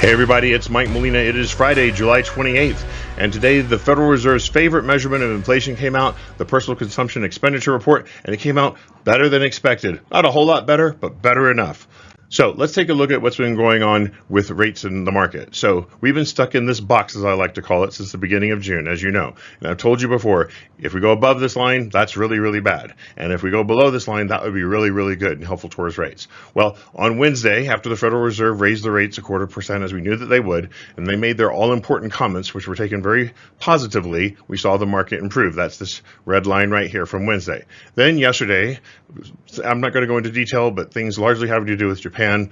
Hey everybody, it's Mike Molina. It is Friday, July 28th, and today the Federal Reserve's favorite measurement of inflation came out, the Personal Consumption Expenditure Report, and it came out better than expected. Not a whole lot better, but better enough. So let's take a look at what's been going on with rates in the market. So we've been stuck in this box, as I like to call it, since the beginning of June, as you know. And I've told you before, if we go above this line, that's really, really bad. And if we go below this line, that would be really, really good and helpful towards rates. Well, on Wednesday, after the Federal Reserve raised the rates 0.25%, as we knew that they would, and they made their all-important comments, which were taken very positively, we saw the market improve. That's this red line right here from Wednesday. Then yesterday, I'm not going to go into detail, but things largely having to do with Japan,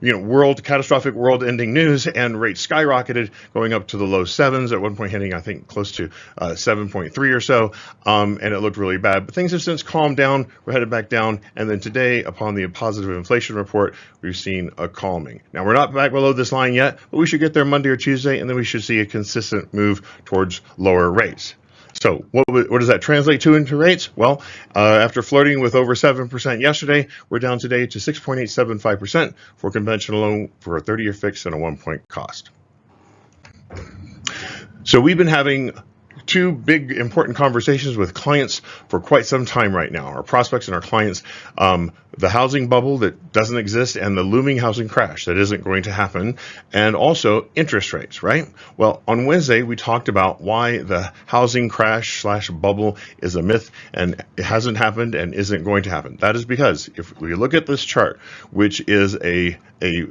catastrophic world-ending news, and rates skyrocketed, going up to the low sevens, at one point hitting, I think, close to 7.3 or so, and it looked really bad. But things have since calmed down. We're headed back down, and then today, upon the positive inflation report, we've seen a calming. Now, we're not back below this line yet, but we should get there Monday or Tuesday, and then we should see a consistent move towards lower rates. So what does that translate to into rates? Well, after flirting with over 7% yesterday, we're down today to 6.875% for a conventional loan for a 30-year fix and a 1-point cost. So we've been having two big important conversations with clients for quite some time right now, our prospects and our clients. The housing bubble that doesn't exist and the looming housing crash that isn't going to happen, and also interest rates, right? Well, on Wednesday, we talked about why the housing crash / bubble is a myth and it hasn't happened and isn't going to happen. That is because if we look at this chart, which is a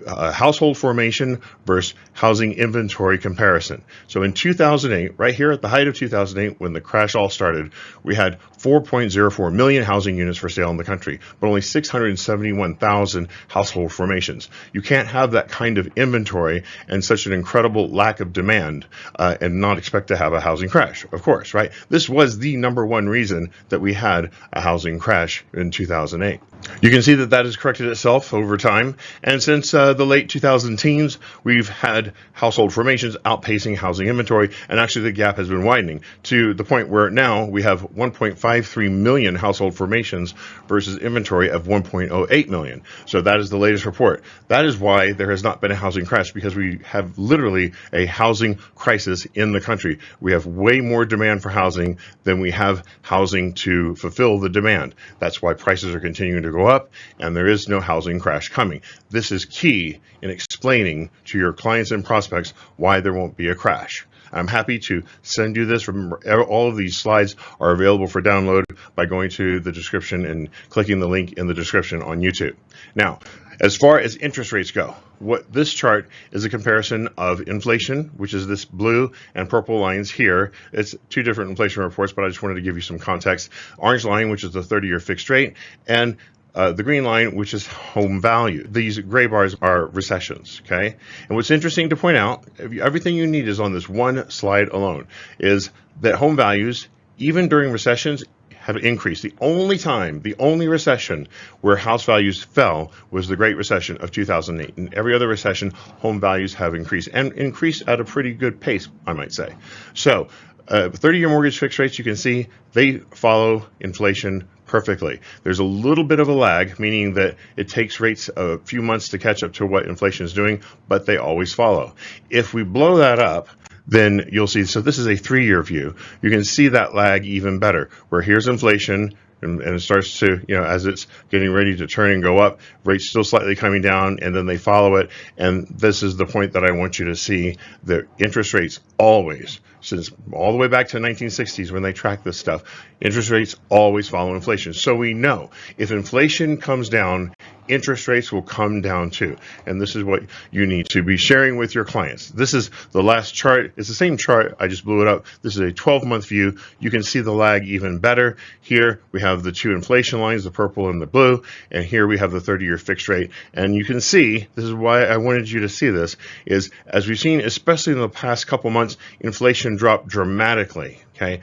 household formation versus housing inventory comparison. So in 2008, right here at the height of 2008, when the crash all started, we had 4.04 million housing units for sale in the country, but only 671,000 household formations. You can't have that kind of inventory and such an incredible lack of demand and not expect to have a housing crash, of course, right? This was the number one reason that we had a housing crash in 2008. You can see that that has corrected itself over time, and since the late 2010s, we've had household formations outpacing housing inventory, and actually the gap has been widening to the point where now we have 1.53 million household formations versus inventory of 1.08 million. So that is the latest report. That is why there has not been a housing crash, because we have literally a housing crisis in the country. We have way more demand for housing than we have housing to fulfill the demand. That's why prices are continuing to go up, and there is no housing crash coming. This is key in explaining to your clients and prospects why there won't be a crash. I'm happy to send you this. Remember, all of these slides are available for download by going to the description and clicking the link in the description on YouTube. Now, as far as interest rates go, what this chart is a comparison of inflation, which is this blue and purple lines here. It's two different inflation reports, but I just wanted to give you some context. Orange line, which is the 30-year fixed rate, and the green line, which is home value. These gray bars are recessions, okay? And what's interesting to point out, everything you need is on this one slide alone, is that home values, even during recessions, have increased. The only recession where house values fell was the Great Recession of 2008. In every other recession, home values have increased, and increased at a pretty good pace, I might say. So 30-year mortgage fixed rates, you can see they follow inflation perfectly. There's a little bit of a lag, meaning that it takes rates a few months to catch up to what inflation is doing, but they always follow. If we blow that up, then you'll see, so this is a 3-year view. You can see that lag even better, where here's inflation, and it starts to, as it's getting ready to turn and go up, rates still slightly coming down, and then they follow it. And this is the point that I want you to see, that interest rates always, since all the way back to the 1960s when they track this stuff, interest rates always follow inflation. So we know if inflation comes down, interest rates will come down too. And this is what you need to be sharing with your clients. This is the last chart. It's the same chart. I just blew it up. This is a 12-month view. You can see the lag even better. Here we have the two inflation lines, the purple and the blue. And here we have the 30-year fixed rate. And you can see, this is why I wanted you to see this, is as we've seen, especially in the past couple months, inflation dropped dramatically, okay?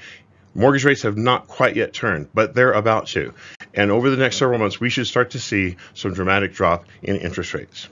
Mortgage rates have not quite yet turned, but they're about to. And over the next several months, we should start to see some dramatic drop in interest rates.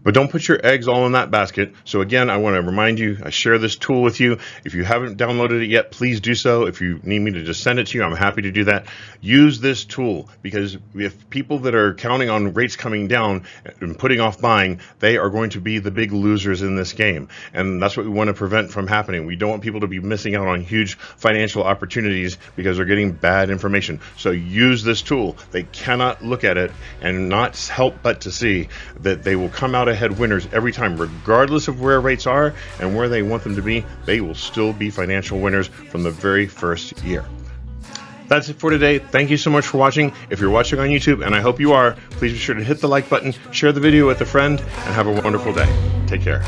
But don't put your eggs all in that basket. So again, I want to remind you, I share this tool with you. If you haven't downloaded it yet, please do so. If you need me to just send it to you, I'm happy to do that. Use this tool, because if people that are counting on rates coming down and putting off buying, they are going to be the big losers in this game. And that's what we want to prevent from happening. We don't want people to be missing out on huge financial opportunities because they're getting bad information. So use this tool. They cannot look at it and not help but to see that they will come out ahead winners every time, regardless of where rates are and where they want them to be. They will still be financial winners from the very first year. That's it for today. Thank you so much for watching. If you're watching on YouTube, and I hope you are, please be sure to hit the like button, share the video with a friend, and have a wonderful day. Take care.